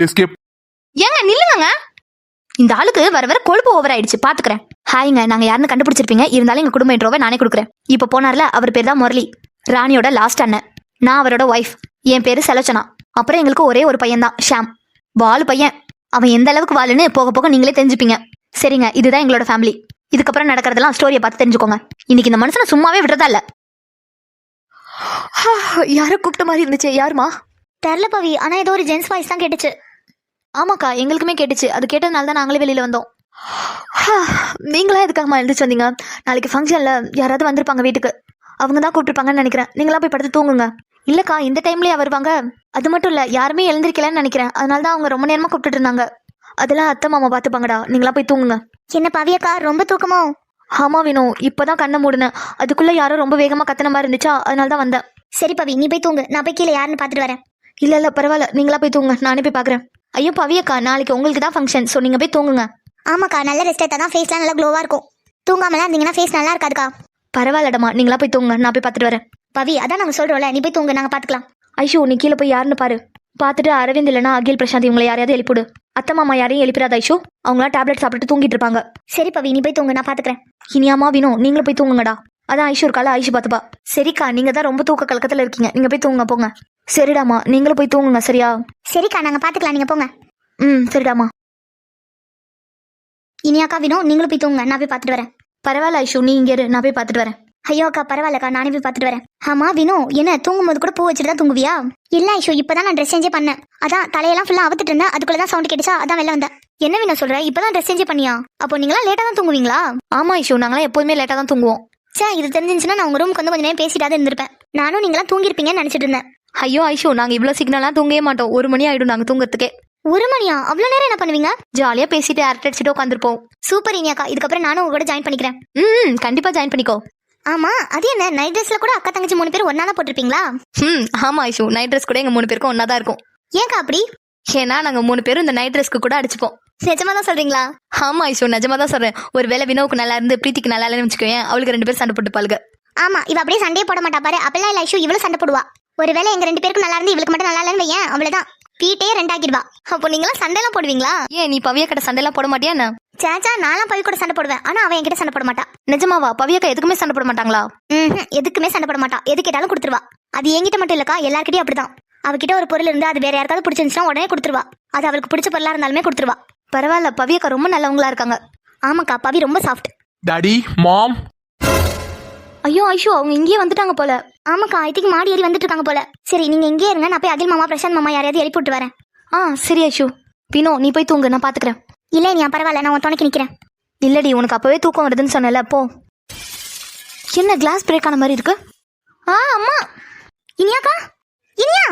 எஸ்கேப். ஏங்க நில்லுங்க, இந்த ஆளுக்கு வர வர கொழுப்பு ஓவர் ஆயிடுச்சு, பாத்துக்கிறேன். ஹாய்ங்க, நாங்க யாருன்னு கண்டுபிடிச்சிருப்பீங்க. இருந்தாலும் எங்க குடும்ப இன்ட்ரோவை நானே கொடுக்குறேன். இப்ப போனார்ல, அவர் பேர் தான் முரளி, ராணியோட லாஸ்ட் அண்ணன். நான் அவரோட ஒய்ஃப். என் பேரு செலோச்சனா. அப்புறம் எங்களுக்கு ஒரே ஒரு பையன் தான், ஷாம். வாலு பையன். அவன் எந்த அளவுக்கு வாளுன்னு போக போக நீங்களே தெரிஞ்சுப்பீங்க. சரிங்க, இதுதான் எங்களோட ஃபேமிலி. இதுக்கப்புறம் நடக்கிறதெல்லாம் ஸ்டோரியை பார்த்து தெரிஞ்சுக்கோங்க. இன்னைக்கு இந்த மனுஷனை சும்மாவே விடுறதா இல்ல. யாரோ கூப்பிட்ட மாதிரி இருந்துச்சு. யாருமா? தெரில பவி, ஆனா ஏதோ ஒரு ஜென்ஸ் வாய்ஸ் தான் கேட்டுச்சு. ஆமாக்கா, எங்களுக்குமே கேட்டுச்சு. அது கேட்டதுனால தான் நாங்களே வெளியில வந்தோம். நீங்களா எதுக்காகமா எழுந்துச்சு வந்தீங்க? நாளைக்கு ஃபங்க்ஷன்ல யாராவது வந்திருப்பாங்க வீட்டுக்கு, அவங்க தான் கூப்பிட்டுருப்பாங்கன்னு நினைக்கிறேன். நீங்களா போய் படுத்து தூங்குங்க. இல்லக்கா, இந்த டைம்லயே வருவாங்க? அது மட்டும் இல்ல, யாருமே எழுந்திருக்கலன்னு நினைக்கிறேன். அதனால தான் அவங்க ரொம்ப நேரமா கூப்பிட்டு இருந்தாங்க. அதெல்லாம் அத்தை மாமா பாத்துப்பாங்கடா. நீங்களா போய் தூங்குங்க. என்ன பவியக்கா, ரொம்ப தூக்கமோ? ஆமா வினோ, இப்பதான் கண்ணை மூடுனேன். அதுக்குள்ள யாரோ ரொம்ப வேகமா கத்துன மாதிரி இருந்துச்சா, அதனால தான் வந்தேன். சரி பவி, நீ போய் தூங்கு. நான் போய் கீழே யாருன்னு பாத்துட்டு வரேன். இல்ல பரவாயில்ல, நீங்களா போய் தூங்குங்க, நானே போய் பாக்குறேன். ஐயோ பவியக்கா, நாளைக்கு உங்களுக்கு தான் ஃபங்க்ஷன், ஸோ நீங்க போய் தூங்குங்க. ஆமாக்கா, நல்ல ரெஸ்ட் எடுத்தா தான் ஃபேஸ்லாம் நல்லா க்ளோவா இருக்கும். தூங்காமலாம் இருந்தீங்கன்னா ஃபேஸ் நல்லா இருக்காதுக்கா. பரவாயில்லடமா, நீங்களா போய் தூங்குங்க, நான் போய் பார்த்துட்டு வரேன். பவி, அதான் நாங்க சொல்றோம்ல, நீ போய் தூங்கு, நாங்க பாத்துக்கலாம். ஐஷோ, நீ கீழே போய் யாருன்னு பாரு. பார்த்துட்டு அரவிந்த் இல்லைனா அகில் பிரசாந்த் இவங்களை யாரையாவது எழுப்பிடு. அத்தை மாமா யாரையும் எழுப்பிடாத ஐஷோ, அவங்களாம் டேப்லெட் சாப்பிட்டு தூங்கிட்டு இருப்பாங்க. சரி பவி, நீ போய் தூங்கு, நான் பாத்துக்கிறேன். இனியாமா வினோ, நீங்களும் போய் தூங்குங்கடா. அதான் ஐஷு இருக்கால, ஐஷு பாத்துப்பா. சரிக்கா, நீங்க தான் ரொம்ப தூக்க கலக்கத்துல இருக்கீங்க, நீங்க போய் தூங்குங்க போங்க. சரிடாமா, நீங்களும் போய் தூங்குங்க. சரியா? சரிக்கா, நாங்க பாத்துக்கலாம், நீங்க போங்க. சரிடாமா. இனியாக்கா, வினோ, நீங்களும் போய் தூங்குங்க, நான் போய் பாத்துட்டு வரேன். பரவாயில்ல ஐஷு, நீ இங்க இரு, நான் போய் பார்த்துட்டு வரேன். ஐயோ அக்கா, பரவாயில்லக்கா, நானே போய் பாத்துட்டு வரேன். ஆமா வினோ, என்ன தூங்கும்போது கூட பூ வச்சுட்டு தான் தூங்குவியா? இல்ல ஐஷோ, இப்பதான் நான் ட்ரெஸ் சேஞ்சே பண்ணேன். அதான் தலையெல்லாம் ஃபுல்லா அவுத்துட்டு இருந்தேன், அதுக்குள்ளதான் சவுண்ட் கேட்டுச்சா, அதான் வெளில வந்தேன். என்ன வினோ சொல்ற, இப்பதான் ட்ரெஸ் சேஞ்சே பண்ணியா? அப்போ நீங்களா லேட்டா தான் தூங்குவீங்களா? ஆமா ஐஷு, நாங்களாம் எப்போதுமே லேட்டா தான் தூங்குவோம். சே, இது தெரிஞ்சிருந்துச்சுன்னா நான் உங்க ரூமுக்கு வந்து கொஞ்சம் நேரம் பேசிட்டாது இருந்திருப்பேன். நானும் நீங்களாம் தூங்கிருப்பீங்கன்னு நினைச்சிட்டு இருந்தேன். ஐயோ ஐஷு, நாங்க இவ்வளவு சிக்னலாம் தூங்கவே மாட்டோம். 1 மணி ஆயிடும் நாங்க தூங்குறதுக்கே. 1 மணியா? அவ்வளவு நேரம் என்ன பண்ணுவீங்க? ஜாலியா பேசிட்டு அரட்டை அடிச்சுட்டு உட்காந்துருப்போம். சூப்பர் இனியாக்கா, இதுக்கப்புறம் நானும் உங்க கூட ஜாயின் பண்ணிக்கிறேன். கண்டிப்பா ஜாயின் பண்ணிக்கோ. ஆமா, அது என்ன நைட் ட்ரெஸ்ல கூட அக்கா தங்கச்சி 3 பேர் ஒன்னா தான் போட்டிருப்பீங்களா? ஆமா ஐஷு, நைட் ட்ரெஸ் கூட எங்க 3 பேருக்கும் ஒன்னா தான் இருக்கும். ஏன்க்கா அப்படி? ஏன்னா நாங்க 3 பேரும் இந்த நைட் ட்ரெஸ்க்கு கூட அடிச்சுப்போம். நிஜமா தான் சொல்றீங்களா? ஆமா ஐஷு, நிஜமா தான் சொல்றேன். ஒரு வேளை வினோவுக்கு நல்லா இருந்து பிரீத்திக்கு நல்லா இல்லைன்னு வச்சுக்கோயேன், அவளுக்கு 2 பேரும் சண்டை போட்டுப்பாளுங்க. ஆமா, இவ அப்படியே சண்டையே போட மாட்டா பாரு. அப்பெல்லாம் இல்ல ஐஷு, இவ்வளவு சண்டை போடுவா. ஒருவேளை எங்க 2 பேருக்கும் நல்லா இருந்து இவளுக்கு மட்டும் நல்லா இல்லைன்னு வையேன், அவ்வளவுதான், வீட்டையே 2 ஆக்கிடுவா. அப்போ நீங்களாம் சண்டைலாம் போடுவீங்களா? ஏன் நீ பவியா கிட்ட சண்டைலாம் போட மாட்டியா என்ன? சேச்சா, நான்லாம் பவி கூட சண்டை போடுவேன், ஆனா அவன் என்கிட்ட சண்டை போட மாட்டா. நிஜமாவா? பவியக்கா எதுக்குமே சண்டை போட மாட்டாங்களா? எதுக்குமே சண்டை போட மாட்டா. எது கேட்டாலும் கொடுத்துருவா. அது என்கிட்ட மட்டும் இல்லக்கா, எல்லார்கிட்டயும் அப்படிதான். அவகிட்ட ஒரு பொருள் இருந்து அது வேற யாருக்காவது பிடிச்சிருந்துச்சுன்னா உடனே கொடுத்துருவா. அது அவளுக்கு பிடிச்ச பொருளா இருந்தாலுமே கொடுத்துருவா. பரவாயில்ல, பவியக்கா ரொம்ப நல்லவங்களா இருக்காங்க. ஆமாக்கா, பவி ரொம்ப சாஃப்ட். டாடி, மாம். ஐயோ ஐஷு, அவங்க இங்கேயே வந்துட்டாங்க போல. ஆமாக்கா, ஐ திங்க் மாடி ஏறி வந்துட்டு இருக்காங்க போல. சரி, நீங்க எங்கே இருங்க, நான் போய் அகில் மாமா பிரசாந்த் மாமா யாரையாவது எழுப்பி விட்டு வரேன். சரி ஐஷு. வினோ, நீ போய் தூங்கு, நான் பாத்துக்கிறேன். இல்ல நீ பரவாயில்ல, நான் உன் துணைக்கு நிக்கிறேன். இல்லடி, உனக்கு அப்பவே தூக்கம் வருதுன்னு சொன்னல, போ. என்ன கிளாஸ் பிரேக் ஆன மாதிரி இருக்கு? அம்மா. இனியாக்கா, இனியா.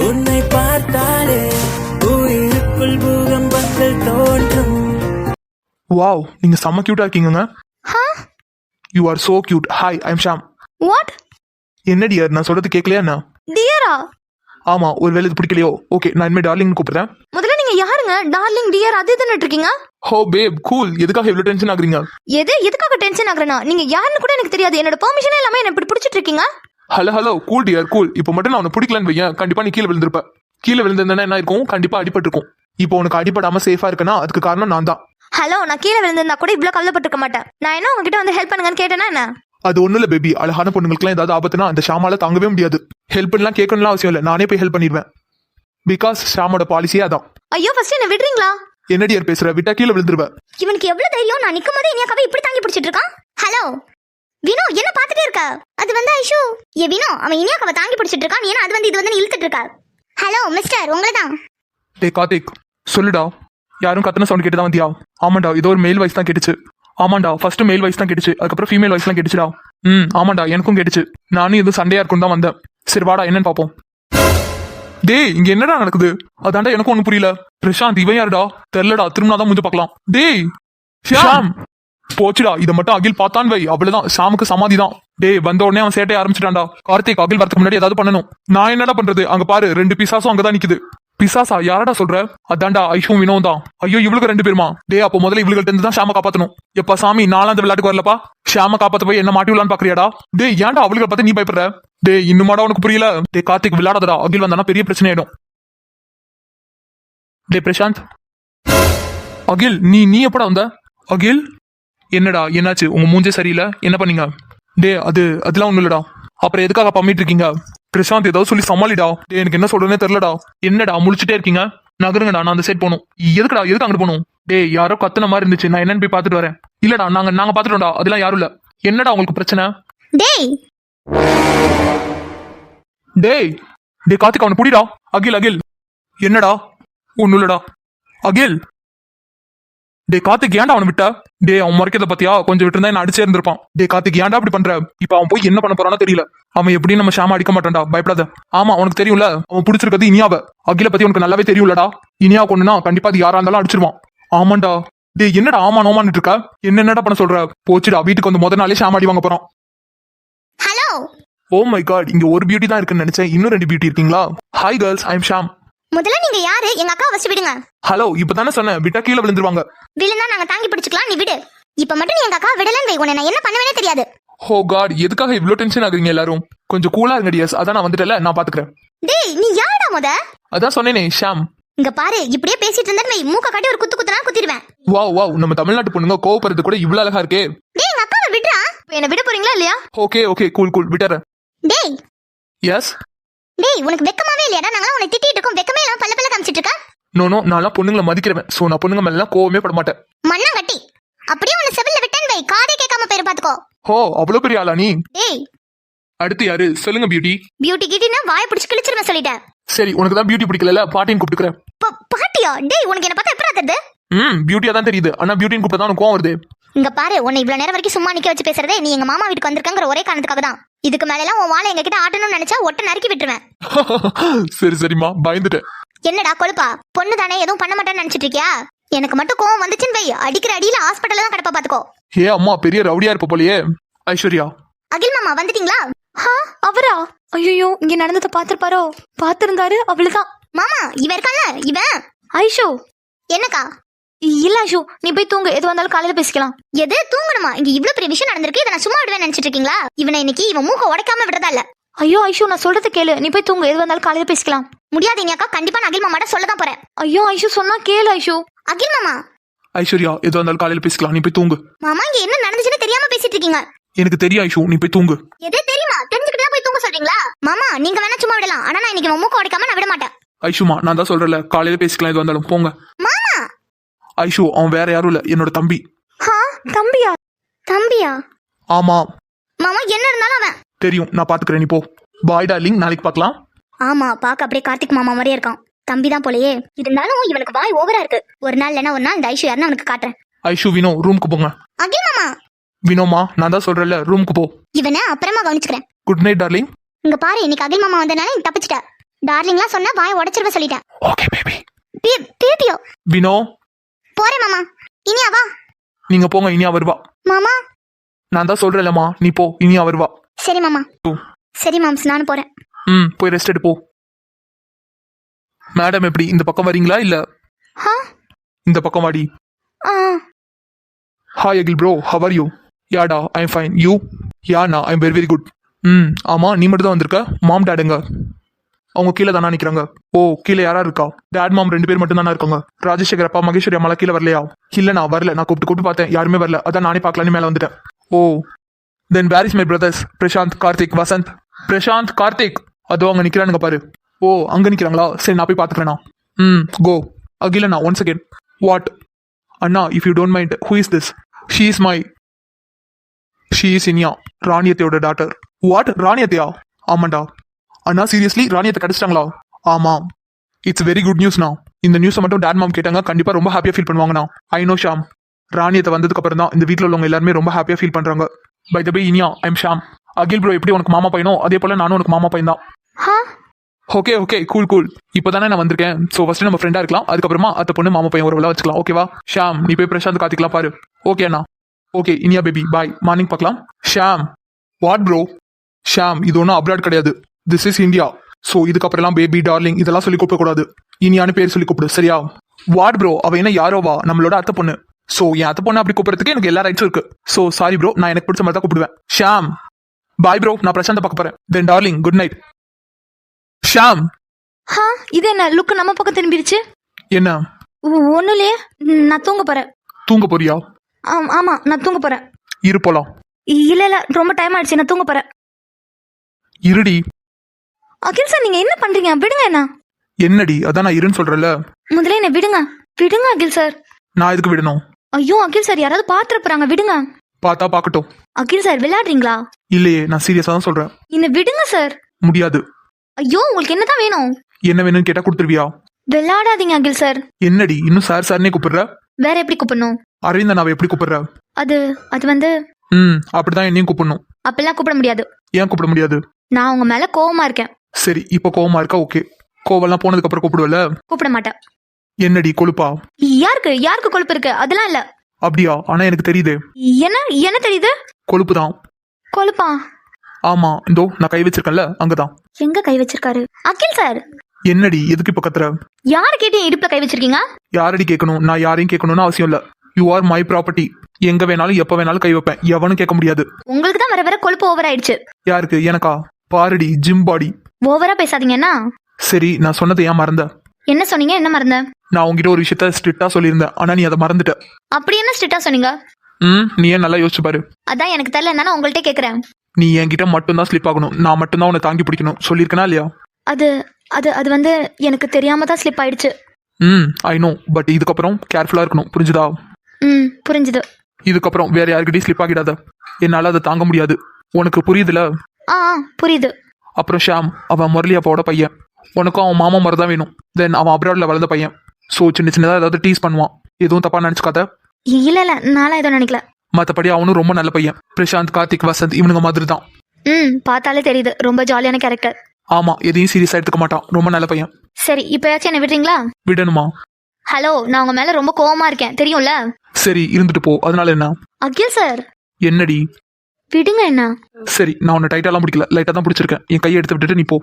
உன்னை பார்த்தாலே உயிருக்குள் பூகம்பங்கள் தோன்றும். வாவ், நீங்க செம்ம கியூட்டா இருக்கீங்க. You are so cute. Hi, I am Sham. What? என்ன டியர், நான் சொல்றது கேட்கலையா என்ன? டியரா? ஆமா ஒருவேளை இது பிடிக்கலையோ ஓகே நான் இனிமே டார்லிங் கூப்பிடுறேன். முதல்ல நீங்க யாருங்க டார்லிங் டியர் அது இதுன்னு இருக்கீங்க? ஹோ பேப் கூல், எதுக்காக இவ்வளவு டென்ஷன் ஆகுறீங்க? எதுக்காக டென்ஷன் ஆகுறேனா? நீங்க யாருன்னு கூட எனக்கு தெரியாது. என்னோட பெர்மிஷனே இல்லாம என்ன இப்படி பிடிச்சிட்டு இருக்கீங்க. Hello cool dear cool. இப்போ மட்டும் நான் உனக்கு பிடிக்கலன்னு வையேன், கண்டிப்பா நீ கீழே விழுந்திருப்ப. கீழே விழுந்திருந்தா என்ன இருக்கும்? கண்டிப்பா அடிபட்டிருக்கும். இப்போ உனக்கு அடிபடாம சேஃபா இருக்கனா அதுக்கு காரணம் நான் தான். ஹலோ, நான் கீழே விழுந்திருந்தா கூட இவ்வளவு கவலைப்பட்டிருக்க மாட்டேன். நான் என்ன உங்ககிட்ட வந்து ஹெல்ப் பண்ணுங்கன்னு கேட்டேனா என்ன? அது ஒண்ணு இல்ல பேபி, அழகான பொண்ணுங்களுக்குலாம் ஏதாவது ஆபத்துனா அந்த ஷாமால தாங்கவே முடியாது. ஹெல்ப் எல்லாம் கேட்கணும்லாம் அவசியம் இல்ல, நானே போய் ஹெல்ப் பண்ணிடுவேன். பிகாஸ் ஷாமோட பாலிசியே அதான். ஐயோ ஃபர்ஸ்ட் என்ன விடுறீங்களா? என்ன டியர் பேசுற? விட்டா கீழே விழுந்துருவ. இவனுக்கு எவ்வளவு தைரியம்! நான் நிக்கும் போதே இனியாக்காவை இப்படி தாங்கி பிடிச்சிட்டு இருக்கான். ஹலோ வினோ, என்ன பாத்துட்டே இருக்க? அது வந்து ஐஷு. ஏ வினோ, அவன் இனியாக்காவை தாங்கி பிடிச்சிட்டு இருக்கான். ஏன்னா அது வந்து இது வந்து இழுத்துட்டு இருக்கா. ஹலோ மிஸ்டர், உங்களதான். டே கார்த்திக் சொல்லுடா, யாரும் கத்தன சவுண்ட் கேட்டு தான் வந்தியா? ஆமாண்டா, இதோ ஒரு மேல் வாய்ஸ் தான் கேட்டுச்சு. ஆமாண்டா, ஃபர்ஸ்ட் மேல் வாய்ஸ் தான் கேட்டுச்சு, அதுக்கப்புறம் ஃபீமேல் வாய்ஸ்லாம் கேட்டுச்சுடா. ஆமாண்டா எனக்கும் கேட்டுச்சு. நானும் எதுவும் சண்டையா இருக்கும் தான் வந்தேன். சரி வாடா என்னன்னு பாப்போம். டேய் இங்க என்னடா நடக்குது? அதான்டா எனக்கும் ஒன்னும் புரியல. பிரசாந்த் இவன் யாருடா? தெரியலடா, திரும்பினாதான் முடிஞ்சு பார்க்கலாம். டேய் ஷாம், போச்சுடா. இதை மட்டும் அகில் பார்த்தான் வை, அவ்வளவுதான், ஷாமுக்கு சமாதி தான். டேய் வந்த உடனே அவன் சேட்டைய ஆரம்பிச்சிட்டான்டா. கார்த்திக் அகில் வரதுக்கு முன்னாடி ஏதாவது பண்ணணும். நான் என்னடா பண்றது? அங்க பாரு 2 பிசாசும் அங்கதான் நிக்குது. பிசாசா? யாரடா சொல்ற? அதான்டா ஐஷும் வினோம் தான். ஐயோ இவளுக்கு 2 பேருமா? டே அப்போ முதல்ல இவளுக்கு இருந்து தான் ஷாம காப்பாத்தணும். எப்பா சாமி, நானும் அந்த விளையாட்டுக்கு வரலப்பா. ஷாம காப்பாத்த போய் என்ன மாட்டி விடலான்னு பாக்குறியாடா? டே ஏன்டா அவளுக்கு பார்த்து நீ பயப்படுற? டே இன்னுமாடா உனக்கு புரியல? டே கார்த்திக் விளையாடாதடா, அகில் வந்தானா பெரிய பிரச்சனை ஆயிடும். டே பிரசாந்த், அகில் நீ எப்படா வந்த? அகில் என்னடா என்னாச்சு? உங்க மூஞ்சே சரியில்லை, என்ன பண்ணீங்க? டே அதெல்லாம் ஒண்ணும் இல்லடா. அப்புறம் எதுக்காக பம்மிட்டு இருக்கீங்க? பிரசாந்த் ஏதாவது சொல்லி சமாளிடா. டே எனக்கு என்ன சொல்றேன்னே தெரியலடா. என்னடா முழிச்சுட்டே இருக்கீங்க? நகருங்கடா, நான் அந்த சைட் போகணும். எதுக்கு அங்கிட்டு போகணும்? டே யாரோ கத்துன மாதிரி இருந்துச்சு, நான் என்னன்னு போய் பாத்துட்டு வரேன். இல்லடா நாங்க பாத்துட்டோம்டா, அதெல்லாம் யாரும் இல்ல. என்னடா உங்களுக்கு பிரச்சனை? டேய் டேய் டே கார்த்திக் அவனை புடிடா. அகில் என்னடா? ஒண்ணும் இல்லடா. அகில் டே கார்த்திக் ஏன்டா அவனை விட்டா? டே அவன் மறைக்கிறத பத்தியா? கொஞ்சம் விட்டு இருந்தா என்ன அடிச்சே இருந்திருப்பான். டே கார்த்திக் ஏன்டா அப்படி பண்ற? இப்ப அவன் போய் என்ன பண்ண போறானோ தெரியல. அவன் எப்படியும் நம்ம ஷாம அடிக்க மாட்டான்டா, பயப்படாத. ஆமா உனக்கு தெரியும்ல, அவன் பிடிச்சிருக்கிறது இனியாவ. அகில பத்தி உனக்கு நல்லாவே தெரியும்லடா. இனியா கொண்டுனா கண்டிப்பா அது யாரா இருந்தாலும் அடிச்சிருவான். ஆமாண்டா. டே என்னடா ஆமா நோமான்னு இருக்கா? என்னடா பண்ண சொல்ற? போச்சுடா, வீட்டுக்கு வந்து முதல் நாளே ஷாம அடி வாங்க போறான். ஹலோ ஓ மை காட், இங்க ஒரு பியூட்டி தான் இருக்குன்னு நினைச்சேன், இன்னும் 2 பியூட்டி இருக்கீங்களா? Hi girls, I am Sham. முதல்ல நீங்க யாரு? எங்க அக்கா வச்சு விடுங்க. ஹலோ இப்பதானே சொன்னேன், விட்டா கீழே விழுந்துருவாங்க. விழுந்தா நாங்க தாங்கி பிடிச்சுக்கலாம், நீ விடு. இப்ப மட்டும் நீ எங்க அக்கா விடலன்னு வை, உன்னை நான் என்ன பண்ணுவேனே தெரியாது. ஓ காட், எதுக்காக இவ்ளோ டென்ஷன் ஆகுறீங்க எல்லாரும்? கொஞ்சம் கூலா இருங்க டியர்ஸ், அதான் நான் வந்துட்டல, நான் பாத்துக்கிறேன். டேய் நீ யாரடா முத? அதான் சொன்னேனே ஷாம். இங்க பாரு, இப்படியே பேசிட்டு இருந்தா வை, மூக்க காட்டி ஒரு குத்துனா குத்திடுவேன். வாவ் நம்ம தமிழ்நாட்டு பொண்ணுங்க கோவப்படுறது கூட இவ்வளவு அழகா இருக்கே. டேய் எங்க அக்காவை விடுறா. என்ன விட போறீங்களா இல்லையா? ஓகே கூல் விட்டுறேன். டேய் எஸ். டேய் உனக்கு வெக்கமாவே இல்லையாடா? நாங்க உன்னை திட்டிட்டு இருக்கோம், வெக்கமே இல்லாம பல்ல காமிச்சிட்டு இருக்க. நோ நான்லாம் பொண்ணுங்களை மதிக்கிறேன். சோ நான் பொண்ணுங்க மேல கோவமே பட மாட்டேன். மண்ணங்கட்டி அப்படியே உன்னை செவில்ல விட்டேன் வை, காதே கேட்காம பேரு பாத்துக்கோ. ஓ அவ்வளவு பெரிய ஆளா நீ? டேய் அடுத்து யாரு சொல்லுங்க பியூட்டி. பியூட்டி கிட்டினா வாயை பிடிச்சு கிழிச்சிருவேன் சொல்லிட்டேன். சரி உனக்கு தான் பியூட்டி பிடிக்கல, பாட்டின்னு கூப்பிட்டுக்கிறேன். பாட்டியா? டேய் உனக்கு என்ன பார்த்தா எப்பரா தெரியுது? பியூட்டியா தான் தெரியுது, ஆனா பியூட்டின்னு கூப்பிட்டா தான் உனக்கு கோவம் வருது. இங்க பாரு, உன்னை இவ்வளவு நேரம் வரைக்கும் சும்மா நிக்க வச்சு பேசுறதே நீ எங்க மாமா வீட்டுக்கு வந்திருக்கங்கிற ஒரே காரணத்துக்காக தான். இதுக்கு மேல எல்லாம் உன் வாழை எங்க கிட்ட ஆட்டணும்னு நினைச்சா ஒட்ட நறுக்கி விட்டுருவேன். சரிம்மா பயந்துட்டேன். என்னடா கொழுப்பா? பொண்ணு தானே, எதுவும் பண்ண மாட்டேன்னு நினைச்சிட்டு இருக்கியா? எனக்கு மட்டும் கோவம் வந்துச்சுன்னு வை, அடிக்கிற அடியில ஹாஸ்பிட்டல்ல தான் கிடப்பா பாத்துக்கோ. ஏ அம்மா பெரிய ரவுடியா இருப்ப போலயே. ஐஸ்வர்யா. அகில் மாமா வந்துட்டீங்களா? அவரா? ஐயோ இங்க நடந்ததை பாத்திருப்பாரோ? பாத்திருந்தாரு அவ்வளவுதான். மாமா இவ இருக்கான்ல, இவன் ஐஷோ. என்னக்கா? இல்ல ஐஷோ, நீ போய் தூங்கு, எது வந்தாலும் காலையில பேசிக்கலாம். எது தூங்கணுமா? இங்க இவ்வளவு பெரிய விஷயம் நடந்திருக்கு, இதை நான் சும்மா விடுவேன் நினைச்சிட்டு இருக்கீங்களா? இவனை இன்னைக்கு இவன் மூக்க உடைக்காம விடுறதா இல்ல. ஐயோ ஐஷோ, நான் சொல்றது கேளு, நீ போய் தூங்கு, எது வந்தாலும் காலையில பேசிக்கலாம். முடியாது இனியாக்கா, கண்டிப்பா நான் அகில் மாமாட்ட சொல்லதான் போறேன். ஐயோ ஐஷோ, சொன்னா கேளு ஐஷோ. அகில் மாமா. ஐஸ்வர்யா எது வந்தாலும் காலையில பேசிக்கலாம், நீ போய் தூங்கு. மாமா இங்க என்ன நடந்துச்சுன்னு தெரியாம பேசிட்டு இருக்கீங்க. எனக்கு தெரியும் ஐஷு, நீ போய் தூங்கு. எதே தெரியுமா? தெரிஞ்சுக்கிட்டு போய் தூங்க சொல்றீங்களா? மாமா நீங்க வேணா சும்மா விடலாம், ஆனா நான் இன்னைக்கு மூக்க உடைக்காம நான் விட மாட்டேன். ஐஷுமா நான் தான் சொல்றேன்ல, காலையில பேசிக்கலாம், எது வந்தாலும் போங்க. மாமா. ஐஷு அவன் வேற யாரும் இல்ல, என்னோட தம்பி. தம்பியா? தம்பியா? ஆமா. மாமா என்ன இருந்தாலும் அவன் தெரியும், நான் பாத்துக்கிறேன், நீ போ. பாய் டார்லிங், நாளைக்கு பார்க்கலாம். ஆமா பாக்க அப்படியே கார்த்திக் மாமா மாதிரியே இருக்கான். தம்பி தான் போலயே. இருந்தாலும் இவனுக்கு வாய் ஓவரா இருக்கு. ஒரு நாள் இல்லனா ஒரு நாள் இந்த ஐஷு யாருன்னு அவனுக்கு காட்டுறேன். ஐஷு வினோ ரூமுக்கு போங்க. அகில் மாமா. வினோமா நான் தான் சொல்றேன்ல, ரூமுக்கு போ. இவனை அப்புறமா கவனிச்சுக்கிறேன். Good night darling. இங்க பாரு, இன்னைக்கு அகில் மாமா வந்தனால நீ தப்பிச்சிட்ட. டார்லிங்லாம் சொன்னா வாய் உடைச்சிருவ சொல்லிட்டேன். Okay baby. பேபியோ? வினோ. போறேன் மாமா. இனியா வா. நீங்க போங்க, இனியா வருவா. மாமா. நான் தான் சொல்றேன்லம்மா, நீ போ, இனியா வருவா. சரி மாமா. சரி மாம்ஸ், நானும் போறேன். போய் ரெஸ்ட் எடு போ. மேடம் எப்படி இந்த பக்கம் வரீங்களா இல்ல ஹா இந்த பக்கம் வாடி. ஆ hi Akil bro, how are you? யாடா ஐ எம் ஃபைன், யூ? யாண்ணா I am very very good. ஆமா, நீ மட்டும் தான் வந்திருக்க. மாம் டேடுங்க அவங்க கீழே தானா நிற்கிறாங்க. ஓ, கீழே யாரா இருக்கா? டேட் மாம் 2 பேர் மட்டும் தானே இருக்காங்க. ராஜசேகர் அப்பா மகேஸ்வரி அம்மாலாம் கீழே வரலையா? இல்ல நான் வரல, நான் கூப்பிட்டு பார்த்தேன், யாருமே வரல, அதான் நானே பார்க்கலான்னு மேலே வந்துட்டேன். Oh, then where is my brothers? Prashanth, Karthik, Vasanth. Prashanth, Karthik அதோ அங்க நிக்கிறானுங்க பாரு. ஓ, அங்க நிக்கிறாங்களா? சரி, நான் போய் பாத்துக்கிறேண்ணா. கோ. அகிலண்ணா, ஒன் செகண்ட். வாட்? அண்ணா, if you don't mind, who is this? She is Iniya, ராணியத்தையோட டாட்டர். வாட், ராணியத்தையா? ஆமாண்டா. அண்ணா சீரியஸ்லி ராணியத்தை கிடைச்சிட்டாங்களா? ஆமாம். இட்ஸ் வெரி குட் நியூஸ்ண்ணா. இந்த நியூஸை மட்டும் டேட் மாம் கேட்டாங்க, கண்டிப்பா ரொம்ப ஹாப்பியா ஃபீல் பண்ணுவாங்கண்ணா. I know Sham. ராணியத்தை வந்ததுக்கு அப்புறம் தான் இந்த வீட்டில் உள்ளவங்க எல்லாருமே ரொம்ப ஹாப்பியா ஃபீல் பண்றாங்க. By the by Iniya, I am Sham. Akhil bro எப்படி உனக்கு மாமா பையனோ அதே போல நானும் உனக்கு மாமா பையன் தான். ஹா ஓகே ஓகே, கூல் கூல். இப்போதானே நான் வந்திருக்கேன். ஸோ ஃபர்ஸ்ட் நம்ம ஃப்ரெண்டா இருக்கலாம், அதுக்கப்புறமா அத்தை பொண்ணு மாமா பையன் ஒரு வச்சுக்கலாம். ஓகேவா? ஷாம், நீ போய் பிரசாந்த் காத்திக்கலாம் பாரு. ஓகே அண்ணா. Okay Iniya baby, bye, morning பார்க்கலாம். ஷாம். What bro? ஷாம், இது ஒன்றும் அப்ராட் கிடையாது, திஸ் இஸ் இந்தியா. ஸோ இதுக்கப்புறம்லாம் பேபி டார்லிங் இதெல்லாம் சொல்லி கூப்பிடக்கூடாது. இனியான்னு பேர் சொல்லி கூப்பிடு, சரியா? வாட் ப்ரோ, அவ என்ன யாரோவா? நம்மளோட அத்தை பொண்ணு. ஸோ என் அத்தை பொண்ணு அப்படி கூப்பிடுறதுக்கு எனக்கு எல்லா ரைட்ஸும் இருக்கு. ஸோ சாரி ப்ரோ, நான் எனக்கு பிடிச்ச மாதிரி தான் கூப்பிடுவேன். ஷாம், பாய் ப்ரோ, நான் பிரசாந்தை பார்க்க போறேன். தென் டார்லிங், குட் நைட். ஷாம். ஹா, இது என்ன லுக்கு நம்ம பக்கம் திரும்பிடுச்சு? என்ன? ஒன்றும் இல்லையே, நான் தூங்க போறேன். தூங்க போறியா? ஆமா, நான் தூங்க போறேன். இரு போலாம். இல்ல ரொம்ப டைம் ஆயிடுச்சு, நான் தூங்க போறேன். இருடி. அகில் சார், நீங்க என்ன பண்றீங்க? விடுங்க என்ன. என்னடி? அதான் நான் இருன்னு சொல்றேன்ல. முதல்ல என்ன விடுங்க. விடுங்க அகில் சார். நான் எதுக்கு விடணும்? ஐயோ அகில் சார், யாராவது பாத்துற போறாங்க, விடுங்க. பார்த்தா பார்க்கட்டும். அகில் சார், விளையாடுறீங்களா? இல்லையே, நான் சீரியஸா தான் சொல்றேன். என்ன விடுங்க சார். முடியாது. ஐயோ, உங்களுக்கு என்னதான் வேணும்? என்ன வேணும்னு கேட்டா கொடுத்துருவியா? விளையாடாதீங்க அகில் சார். என்னடி இன்னும் சார் சார்னே கூப்பிடுற? வேற எப்படி கூப்பிடணும்? அரவிந்தன் அவ எப்படி கூப்பிடுற? அது வந்து அப்படிதான் என்னையும் கூப்பிடணும். அப்பெல்லாம் கூப்பிட முடியாது. ஏன் கூப்பிட முடியாது? நான் உங்க மேல கோவமா இருக்கேன். சரி, இப்ப கோவமா இருக்கா? ஓகே, கோவெல்லாம் போனதுக்கு அப்புறம் கூப்பிடுவல. கூப்பிட மாட்டேன். என்னடி கொழுப்பா? யாருக்கு கொழுப்பு இருக்கு? அதெல்லாம் இல்ல. அப்படியா? ஆனா எனக்கு தெரியுது. என்ன தெரியுது? கொழுப்பு தான். கொழுப்பா? ஆமா, இந்தோ நான் கை வச்சிருக்கேன்ல, அங்கதான். எங்க கை வச்சிருக்காரு? அகில் சார். என்னடி எதுக்கு இப்ப கத்துற? யாரு கேட்டு இடுப்புல கை வச்சிருக்கீங்க? யாரடி கேட்கணும்? நான் யாரையும் கேட்கணும்னு அவசியம் இல்ல. You are my property. எங்க வேணாலும் எப்ப வேணாலும் கை வைப்பேன், எவனும் கேட்க முடியாது. உங்களுக்கு தான் வர கொழுப்பு ஓவர் ஆயிடுச்சு. யாருக்கு? எனக்கா? பாருடி, ஜிம் பாடி. ஓவரா பேசாதீங்கன்னா. சரி, நான் சொன்னதை ஏன் மறந்த? என்ன சொன்னீங்க? என்ன மறந்த? நான் உங்ககிட்ட ஒரு விஷயத்த ஸ்ட்ரிக்டா சொல்லியிருந்தேன், ஆனா நீ அதை மறந்துட்ட. அப்படி என்ன ஸ்ட்ரிக்டா சொன்னீங்க? நீ ஏன் நல்லா யோசிச்சு பாரு. அதான் எனக்கு தெரியல, நான் உங்கள்கிட்ட கேக்குறேன். நீ என்கிட்ட மட்டும்தான் ஸ்லிப் ஆகணும், நான் மட்டும்தான் உன்னை தாங்கி பிடிக்கணும், சொல்லியிருக்கனா இல்லையா? அது வந்து எனக்கு தெரியாம தான் ஸ்லிப் ஆயிடுச்சு. ஐ நோ, பட் இதுக்கப்புறம் கேர்ஃபுல்லா இருக்கணும், புரிஞ்சுதா? புரிஞ்சுது. இதுக்கப்புறம் வேற யாருக்கிட்டையும் ஸ்லிப் ஆகிடாத, என்னால அதை தாங்க முடியாது. உனக்கு புரியுதுல? புரியுது. அப்புறம் ஷாம், அவன் முரளி அப்பாவோட பையன். உனக்கும் அவன் மாமா மாதிரி தான் வேணும். தென் அவன் அப்ராட்ல வளர்ந்த பையன். ஸோ சின்ன சின்னதாக ஏதாவது டீஸ் பண்ணுவான், எதுவும் தப்பா நினைச்சுக்காத. இல்ல நானும் எதுவும் நினைக்கல. மற்றபடி அவனும் ரொம்ப நல்ல பையன். பிரசாந்த், கார்த்திக், வசந்த் இவனுங்க மாதிரி தான். பார்த்தாலே தெரியுது, ரொம்ப ஜாலியான கேரக்டர். ஆமா, எதையும் சீரியஸா எடுத்துக்க மாட்டான், ரொம்ப நல்ல பையன். சரி, இப்பயாச்சும் என்ன விடுறீங்களா? விடணுமா? ஹலோ, நான் உங்க மேல ரொம்ப கோவமா இருக்கேன், தெரியும்ல? சரி, இருந்துட்டு போ, அதனால என்ன? அகில் சார். என்னடி? விடுங்க என்ன. சரி, நான் உன்னை டைட்டாலாம் பிடிக்கல, லைட்டா தான் பிடிச்சிருக்கேன். என் கையை எடுத்து விட்டுட்டு நீ போ.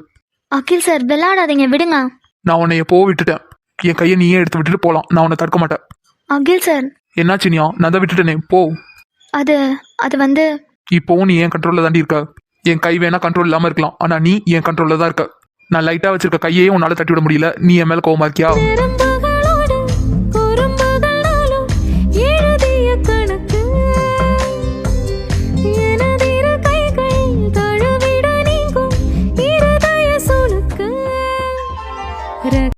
அகில் சார், விளையாடாதீங்க, விடுங்க. நான் உன்னை எப்போ விட்டுட்டேன், என் கையை நீயே எடுத்து விட்டுட்டு போலாம், நான் உன்னை தடுக்க மாட்டேன். அகில் சார். என்னாச்சுனியா? நான் தான் விட்டுட்டேனே, போ. அது வந்து இப்போவும் நீ என் கண்ட்ரோல்ல தாண்டி இருக்க. என் கை வேணா கண்ட்ரோல் இல்லாம இருக்கலாம், ஆனா நீ என் கண்ட்ரோல்ல தான் இருக்க. நான் லைட்டா வச்சிருக்க கையே உன்னால தட்டி விட முடியல, நீ என் மேல கோவமா இருக்கியா?